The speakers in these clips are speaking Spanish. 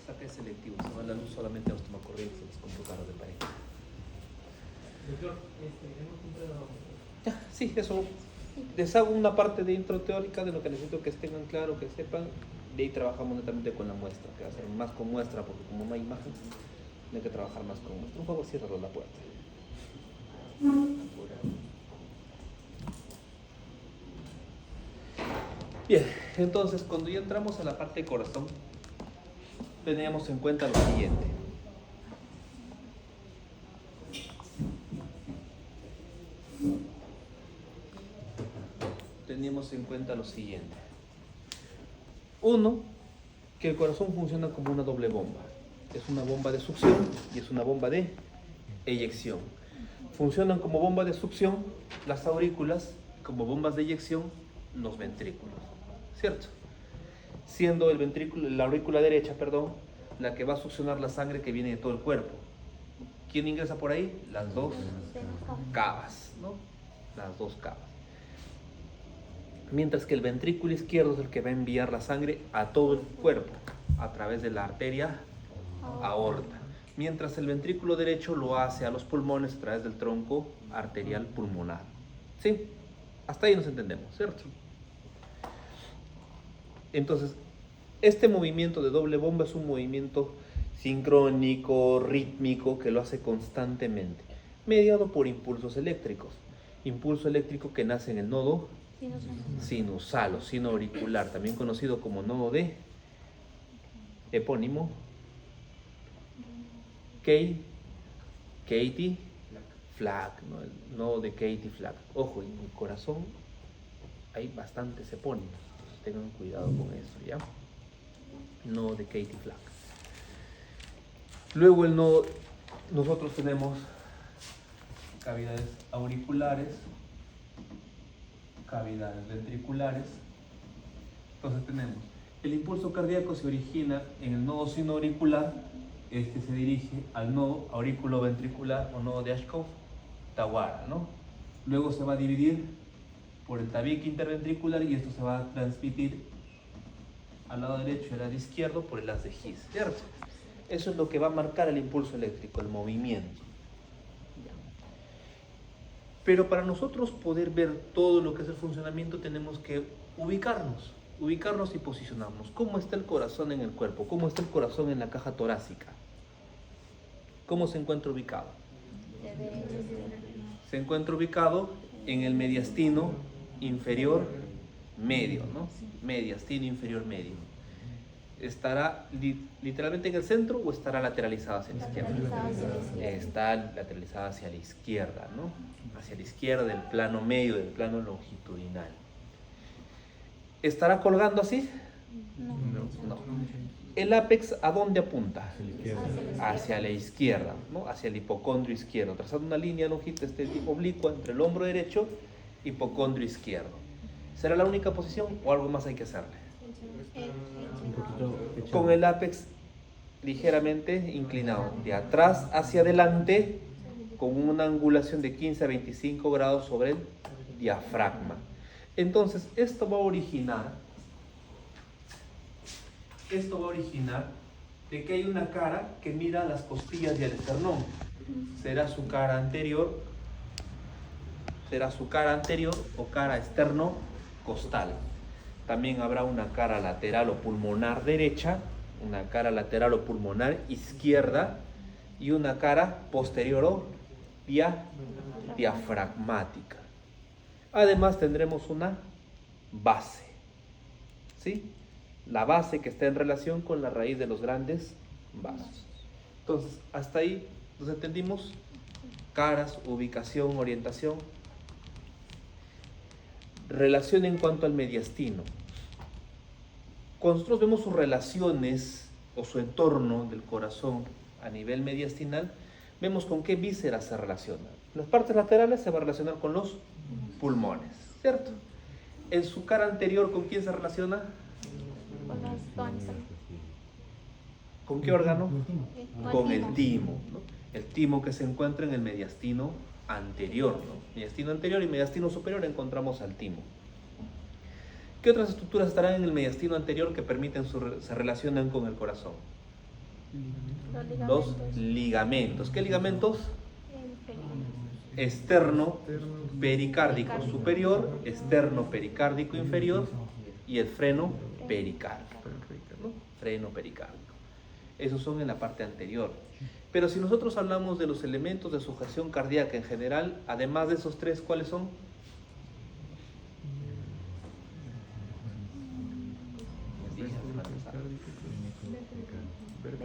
Hasta que es selectivo, se va la luz solamente a los tomacorrientes, los computadoras de pared. Doctor, hemos comprado... Ya, sí, eso. Les hago una parte de intro teórica de lo que necesito que tengan claro, que sepan. De ahí trabajamos netamente con la muestra, que va a ser más con muestra, porque como no hay imagen, hay que trabajar más con muestra. Un favor, ciérralo la puerta. Bien, entonces cuando ya entramos a la parte de corazón, tenemos en cuenta lo siguiente. Tenemos en cuenta lo siguiente. Uno, que el corazón funciona como una doble bomba. Es una bomba de succión y es una bomba de eyección. Funcionan como bomba de succión las aurículas, como bombas de eyección los ventrículos, ¿cierto? Siendo el ventrículo, la aurícula derecha, perdón, la que va a succionar la sangre que viene de todo el cuerpo. ¿Quién ingresa por ahí? Las dos cavas, ¿no? Las dos cavas. Mientras que el ventrículo izquierdo es el que va a enviar la sangre a todo el cuerpo a través de la arteria aorta. Mientras el ventrículo derecho lo hace a los pulmones a través del tronco arterial pulmonar. ¿Sí? Hasta ahí nos entendemos, ¿cierto? Entonces, este movimiento de doble bomba es un movimiento sincrónico, rítmico, que lo hace constantemente, mediado por impulsos eléctricos. Impulso eléctrico que nace en el nodo sinusal o sinoauricular, también conocido como nodo de epónimo Katie Flack, ¿no? El nodo de Katie Flack. Ojo, en el corazón hay bastantes epónimos, entonces tengan cuidado con eso, ¿ya? Nodo de Katie Flack. Luego el nodo, nosotros tenemos cavidades auriculares, cavidades ventriculares. Entonces tenemos el impulso cardíaco se origina en el nodo sinoauricular, este se dirige al nodo auriculoventricular o nodo de Ashkoff-Tawara, ¿no? Luego se va a dividir por el tabique interventricular y esto se va a transmitir al lado derecho y al lado izquierdo por el haz de His, ¿cierto? Eso es lo que va a marcar el impulso eléctrico, el movimiento. Pero para nosotros poder ver todo lo que es el funcionamiento tenemos que ubicarnos y posicionarnos. ¿Cómo está el corazón en el cuerpo? ¿Cómo está el corazón en la caja torácica? ¿Cómo se encuentra ubicado? Se encuentra ubicado en el mediastino inferior medio, ¿no? Mediastino inferior medio. ¿Estará literalmente en el centro o estará lateralizado hacia la izquierda? Está lateralizado hacia la izquierda, ¿no? Hacia la izquierda del plano medio, del plano longitudinal. ¿Estará colgando así? No. ¿El ápex a dónde apunta? Hacia la izquierda, ¿no? Hacia el hipocondrio izquierdo, trazando una línea longitudinal, tipo oblicua entre el hombro derecho y hipocondrio izquierdo. ¿Será la única posición o algo más hay que hacerle? Con el ápex ligeramente inclinado, de atrás hacia adelante, con una angulación de 15 a 25 grados sobre el diafragma. Entonces, esto va a originar de que hay una cara que mira las costillas y el esternón. Será su cara anterior o cara externo-costal. También habrá una cara lateral o pulmonar derecha, una cara lateral o pulmonar izquierda y una cara posterior o diafragmática. Además tendremos una base, ¿sí? La base que está en relación con la raíz de los grandes vasos. Entonces, hasta ahí nos entendimos. Caras, ubicación, orientación. Relación en cuanto al mediastino. Cuando nosotros vemos sus relaciones o su entorno del corazón a nivel mediastinal, vemos con qué vísceras se relaciona. Las partes laterales se va a relacionar con los pulmones, ¿cierto? En su cara anterior, ¿con quién se relaciona? ¿Con qué órgano? Con el timo, ¿no? El timo que se encuentra en el mediastino anterior, ¿no? Mediastino anterior y mediastino superior encontramos al timo. ¿Qué otras estructuras estarán en el mediastino anterior que permiten se relacionan con el corazón? Los ligamentos. ¿Qué ligamentos? Inferiores. Externo pericárdico superior, externo pericárdico inferior y el freno pericárdico, ¿no? Freno pericárdico. Esos son en la parte anterior. Pero si nosotros hablamos de los elementos de sujeción cardíaca en general, además de esos tres, ¿cuáles son?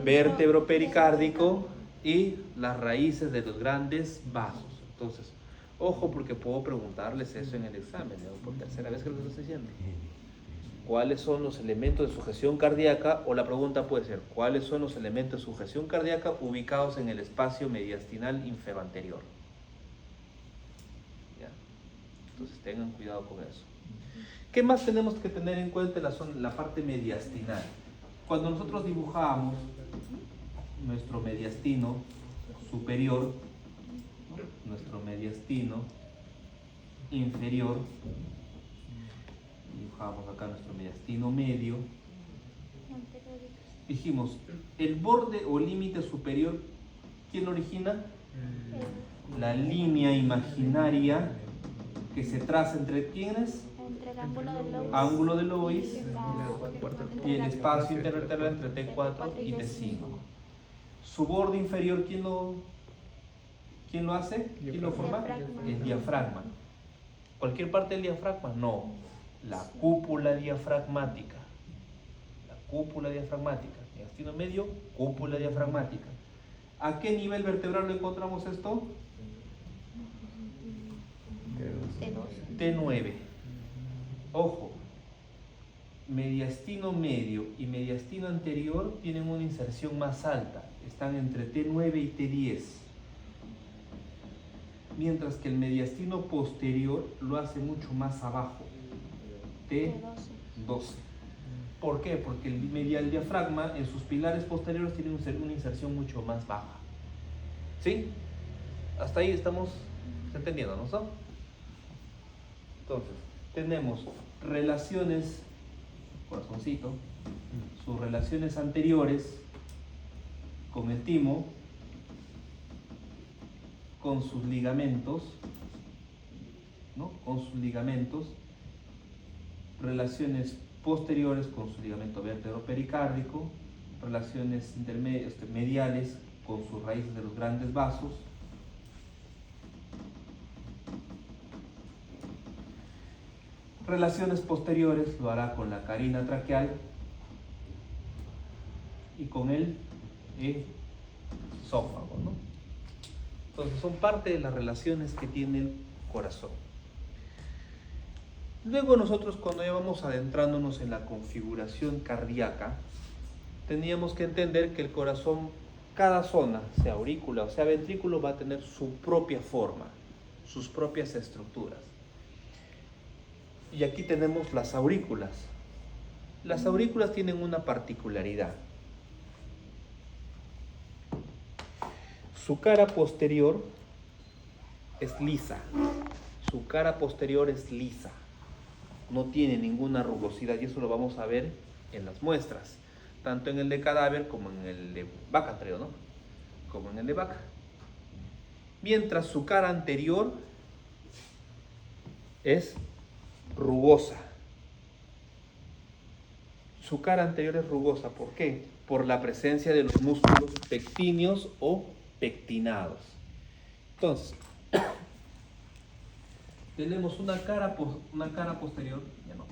Vértebro pericárdico y las raíces de los grandes vasos. Entonces, ojo, porque puedo preguntarles eso en el examen, ¿no? Por tercera vez que lo estoy diciendo. ¿Cuáles son los elementos de sujeción cardíaca? O la pregunta puede ser, ¿cuáles son los elementos de sujeción cardíaca ubicados en el espacio mediastinal inferoanterior? ¿Ya? Entonces tengan cuidado con eso. ¿Qué más tenemos que tener en cuenta en la parte mediastinal? Cuando nosotros dibujamos nuestro mediastino superior, ¿no? Nuestro mediastino inferior, dibujamos acá nuestro mediastino medio, dijimos, el borde o límite superior, ¿quién lo origina? La línea imaginaria que se traza entre quiénes? Entre el ángulo de Lois y el espacio intervertebral entre T4 y T5. Su borde inferior, ¿quién lo hace? ¿Quién lo forma? El diafragma. ¿Cualquier parte del diafragma? No. La cúpula diafragmática. La cúpula diafragmática. Mediastino medio, cúpula diafragmática. ¿A qué nivel vertebral lo encontramos esto? T9. Ojo, mediastino medio y mediastino anterior tienen una inserción más alta, están entre T9 y T10, mientras que el mediastino posterior lo hace mucho más abajo, T12. ¿Por qué? Porque el diafragma en sus pilares posteriores tiene una inserción mucho más baja. ¿Sí? Hasta ahí estamos entendiendo, ¿no? Entonces, tenemos relaciones, corazoncito, sus relaciones anteriores con el timo, con sus ligamentos, ¿no? Con sus ligamentos, relaciones posteriores con su ligamento vértebro-pericárdico, relaciones mediales con sus raíces de los grandes vasos, relaciones posteriores lo hará con la carina traqueal y con el esófago, ¿no? Entonces son parte de las relaciones que tiene el corazón. Luego nosotros, cuando ya vamos adentrándonos en la configuración cardíaca, teníamos que entender que el corazón, cada zona, sea aurícula o sea ventrículo, va a tener su propia forma, sus propias estructuras. Y aquí tenemos las aurículas. Las aurículas tienen una particularidad. Su cara posterior es lisa. Su cara posterior es lisa. No tiene ninguna rugosidad y eso lo vamos a ver en las muestras, tanto en el de cadáver como en el de vaca, creo, ¿no? Como en el de vaca. Mientras su cara anterior es rugosa. Su cara anterior es rugosa, ¿por qué? Por la presencia de los músculos pectíneos o pectinados. Entonces, tenemos una cara posterior, ya no,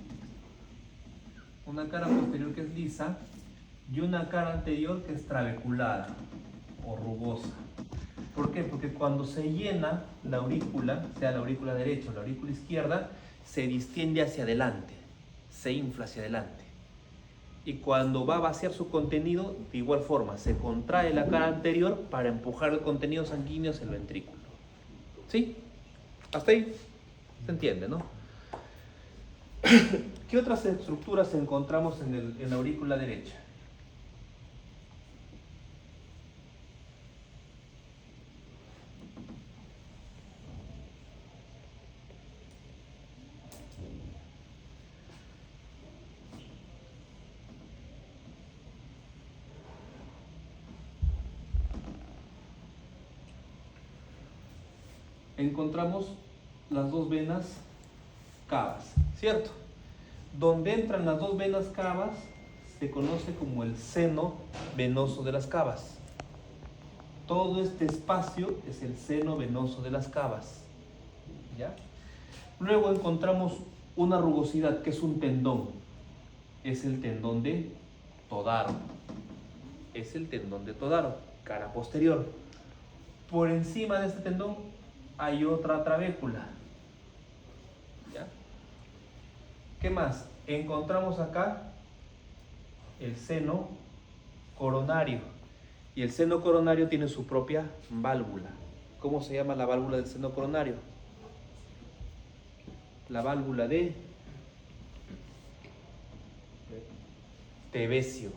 una cara posterior que es lisa y una cara anterior que es trabeculada o rugosa. ¿Por qué? Porque cuando se llena la aurícula, sea la aurícula derecha o la aurícula izquierda, se distiende hacia adelante, se infla hacia adelante. Y cuando va a vaciar su contenido, de igual forma, se contrae la cara anterior para empujar el contenido sanguíneo hacia el ventrículo. ¿Sí? Hasta ahí se entiende, ¿no? ¿Qué otras estructuras encontramos en la aurícula derecha? encontramos las dos venas cavas, ¿cierto? Donde entran las dos venas cavas se conoce como el seno venoso de las cavas. Todo este espacio es el seno venoso de las cavas, ¿ya? Luego encontramos una rugosidad que es un tendón. Es el tendón de Todaro. Es el tendón de Todaro, cara posterior. Por encima de este tendón hay otra trabécula, ¿ya? ¿Qué más? Encontramos acá el seno coronario. Y el seno coronario tiene su propia válvula. ¿Cómo se llama la válvula del seno coronario? La válvula de Tevesio.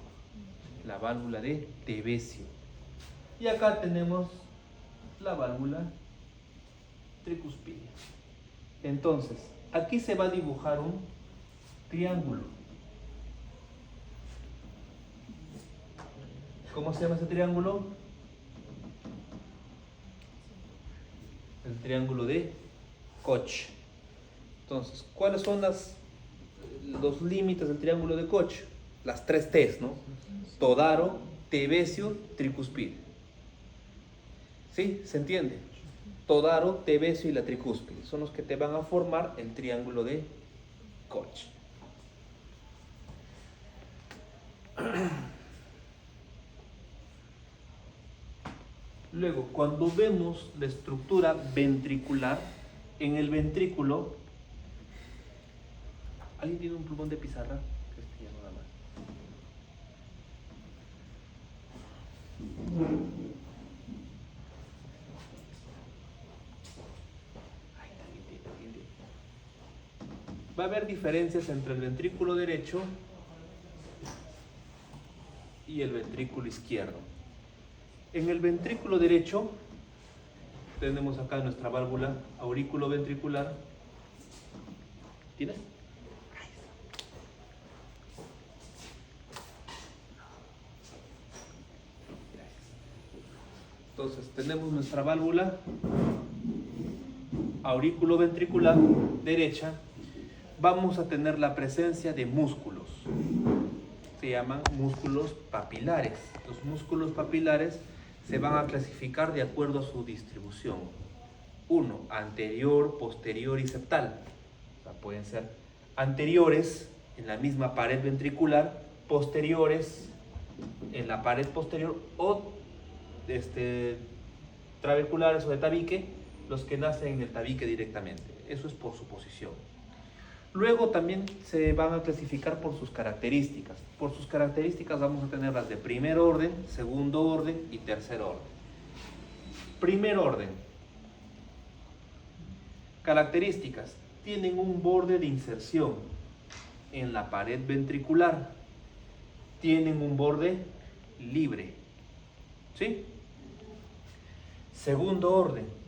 La válvula de Tevesio. Y acá tenemos la válvula tricuspidia. Entonces, aquí se va a dibujar un triángulo. ¿Cómo se llama ese triángulo? El triángulo de Koch. Entonces, ¿cuáles son los límites del triángulo de Koch? Las tres T's, ¿no? Todaro, Tevesio, tricuspidia. ¿Sí? ¿Se entiende? Todaro, Tevesio y la tricúspide son los que te van a formar el triángulo de Koch. Luego, cuando vemos la estructura ventricular, en el ventrículo, ¿alguien tiene un plumón de pizarra? Este ya no da más. Va a haber diferencias entre el ventrículo derecho y el ventrículo izquierdo. En el ventrículo derecho tenemos acá nuestra válvula auriculoventricular. ¿Tienes? Entonces tenemos nuestra válvula auriculoventricular derecha. Vamos a tener la presencia de músculos. Se llaman músculos papilares. Los músculos papilares se van a clasificar de acuerdo a su distribución. 1, anterior, posterior y septal. O sea, pueden ser anteriores en la misma pared ventricular, posteriores en la pared posterior o trabeculares o de tabique, los que nacen en el tabique directamente. Eso es por su posición. Luego también se van a clasificar por sus características. Por sus características vamos a tener las de primer orden, segundo orden y tercer orden. Primer orden. Características. Tienen un borde de inserción en la pared ventricular. Tienen un borde libre. ¿Sí? Segundo orden.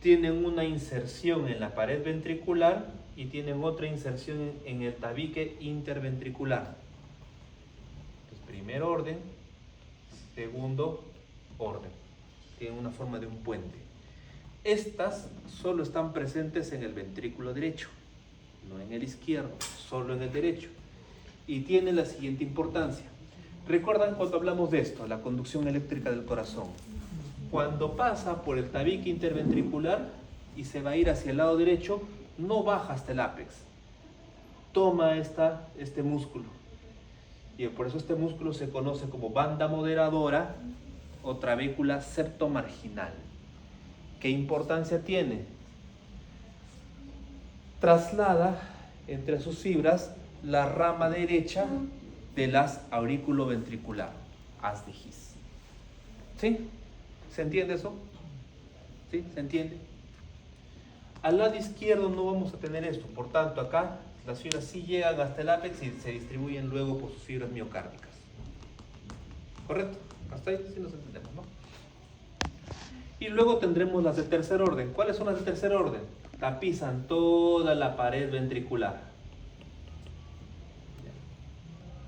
Tienen una inserción en la pared ventricular y tienen otra inserción en el tabique interventricular. Entonces, primer orden, segundo orden. Tienen una forma de un puente. Estas solo están presentes en el ventrículo derecho, no en el izquierdo, solo en el derecho. Y tienen la siguiente importancia. ¿Recuerdan cuando hablamos de esto, la conducción eléctrica del corazón? Cuando pasa por el tabique interventricular y se va a ir hacia el lado derecho, no baja hasta el ápex. Toma este músculo. Y por eso este músculo se conoce como banda moderadora o trabécula septomarginal. ¿Qué importancia tiene? Traslada entre sus fibras la rama derecha de las auriculoventricular, haz de His. ¿Sí? ¿Se entiende eso? ¿Sí? ¿Se entiende? Al lado izquierdo no vamos a tener esto, por tanto acá las fibras sí llegan hasta el ápex y se distribuyen luego por sus fibras miocárdicas. ¿Correcto? Hasta ahí sí nos entendemos, ¿no? Y luego tendremos las de tercer orden. ¿Cuáles son las de tercer orden? Tapizan toda la pared ventricular.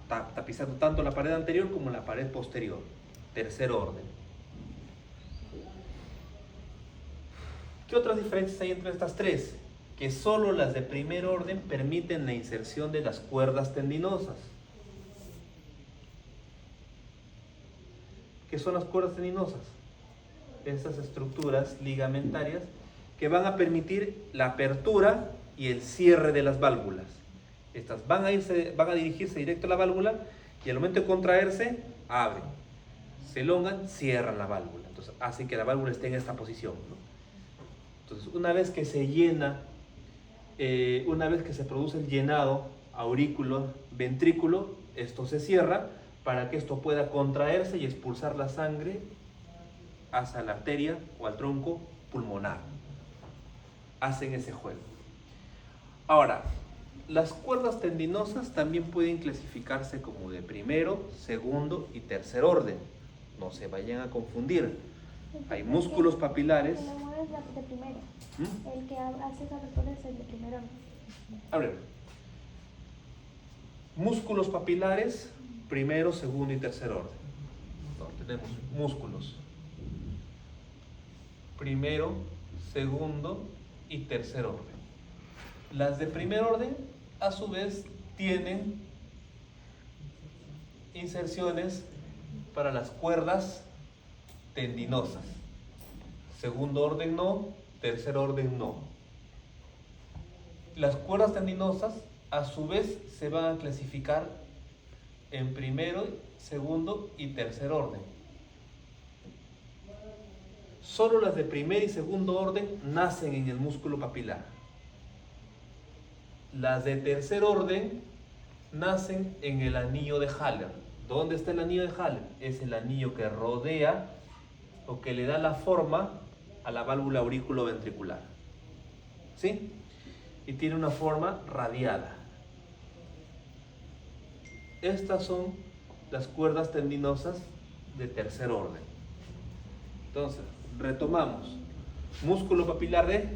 Tapizando tanto la pared anterior como la pared posterior. Tercer orden. ¿Qué otras diferencias hay entre estas tres? Que solo las de primer orden permiten la inserción de las cuerdas tendinosas. ¿Qué son las cuerdas tendinosas? Estas estructuras ligamentarias que van a permitir la apertura y el cierre de las válvulas. Estas van a dirigirse directo a la válvula y al momento de contraerse, abren. Se elongan, cierran la válvula. Entonces hacen que la válvula esté en esta posición, ¿no? Entonces una vez que se llena, una vez que se produce el llenado aurículo-ventrículo, esto se cierra para que esto pueda contraerse y expulsar la sangre hacia la arteria o al tronco pulmonar. Hacen ese juego. Ahora, las cuerdas tendinosas también pueden clasificarse como de primero, segundo y tercer orden. No se vayan a confundir. Hay músculos papilares. El que me mueve es la de primero. ¿Mm? El que hace esa apertura es el de primero. A ver. Músculos papilares, primero, segundo y tercer orden. No, tenemos músculos. Primero, segundo y tercer orden. Las de primer orden, a su vez, tienen inserciones para las cuerdas tendinosas. Segundo orden no, tercer orden no. Las cuerdas tendinosas, a su vez, se van a clasificar en primero, segundo y tercer orden. Solo las de primer y segundo orden nacen en el músculo papilar. Las de tercer orden nacen en el anillo de Haller. ¿Dónde está el anillo de Haller? Es el anillo que rodea o que le da la forma a la válvula aurículo-ventricular. ¿Sí? Y tiene una forma radiada. Estas son las cuerdas tendinosas de tercer orden. Entonces, retomamos. Músculo papilar de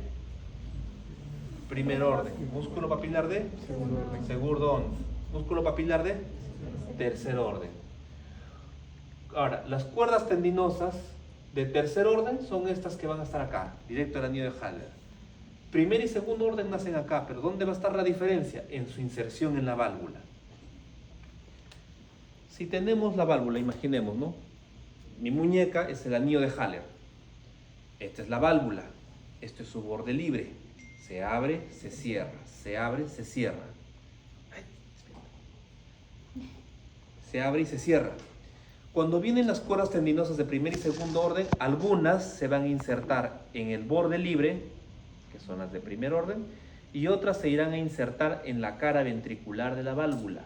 primer orden. Músculo papilar de segundo orden. Músculo papilar de tercer orden. Ahora, las cuerdas tendinosas de tercer orden son estas que van a estar acá, directo al anillo de Haller. Primer y segundo orden nacen acá, pero ¿dónde va a estar la diferencia? En su inserción en la válvula. Si tenemos la válvula, imaginemos, ¿no? Mi muñeca es el anillo de Haller. Esta es la válvula. Esto es su borde libre. Se abre, se cierra. Se abre, se cierra. Se abre y se cierra. Cuando vienen las cuerdas tendinosas de primer y segundo orden, algunas se van a insertar en el borde libre, que son las de primer orden, y otras se irán a insertar en la cara ventricular de la válvula.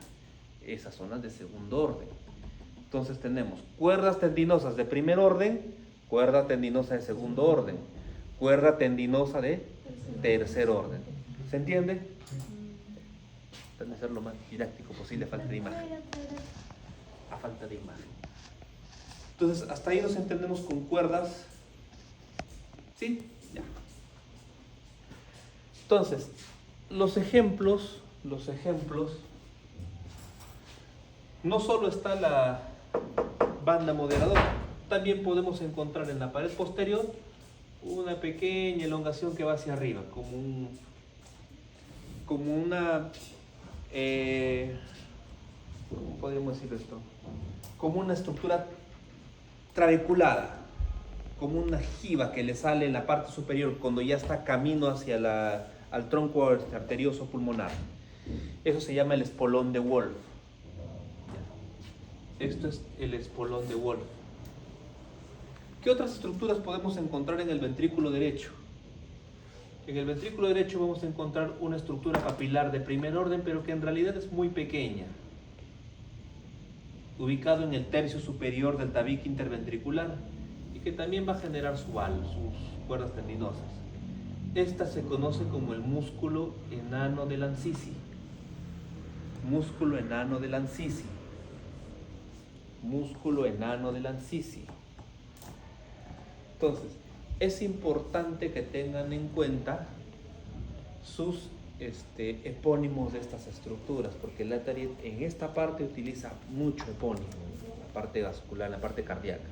Esas son las de segundo orden. Entonces tenemos cuerdas tendinosas de primer orden, cuerda tendinosa de segundo orden, cuerda tendinosa de tercer orden. ¿Se entiende? Tratan de ser lo más didáctico posible a falta de imagen. A falta de imagen. Entonces, hasta ahí nos entendemos con cuerdas. ¿Sí? Ya. Entonces, los ejemplos, no solo está la banda moderadora, también podemos encontrar en la pared posterior una pequeña elongación que va hacia arriba, como una, ¿cómo podríamos decir esto? Como una estructura trabeculada, como una jiba que le sale en la parte superior cuando ya está camino hacia al tronco arterioso pulmonar. Eso se llama el espolón de Wolf. Esto es el espolón de Wolf. ¿Qué otras estructuras podemos encontrar en el ventrículo derecho? En el ventrículo derecho vamos a encontrar una estructura papilar de primer orden, pero que en realidad es muy pequeña, ubicado en el tercio superior del tabique interventricular y que también va a generar sus cuerdas tendinosas. Esta se conoce como el músculo enano de Lancisi. Músculo enano de Lancisi. Músculo enano de Lancisi. Entonces, es importante que tengan en cuenta sus epónimos de estas estructuras, porque el Letariet en esta parte utiliza mucho epónimo, en la parte vascular, en la parte cardíaca.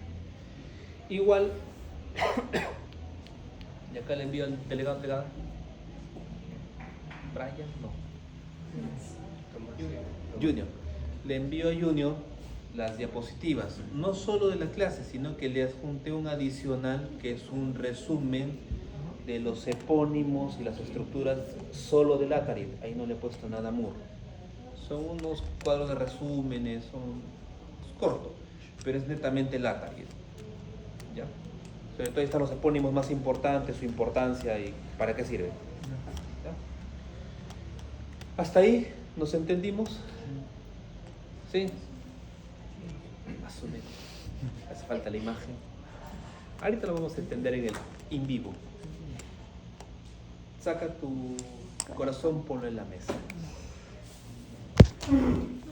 Igual, Y acá le envío al delegado delegada. Brian, no. Junior. Le envío a Junior las diapositivas, no solo de la clase, sino que le adjunté un adicional que es un resumen de los epónimos y las estructuras solo del Atarid. Ahí no le he puesto nada Moore. Son unos cuadros de resúmenes, es corto, pero es netamente el Atarid. ¿Ya? Sobre todo ahí están los epónimos más importantes, su importancia y para qué sirve. ¿Ya? ¿Hasta ahí nos entendimos? ¿Sí? Más o menos. Hace falta la imagen. Ahorita lo vamos a entender en el in vivo. Saca tu corazón, ponlo en la mesa.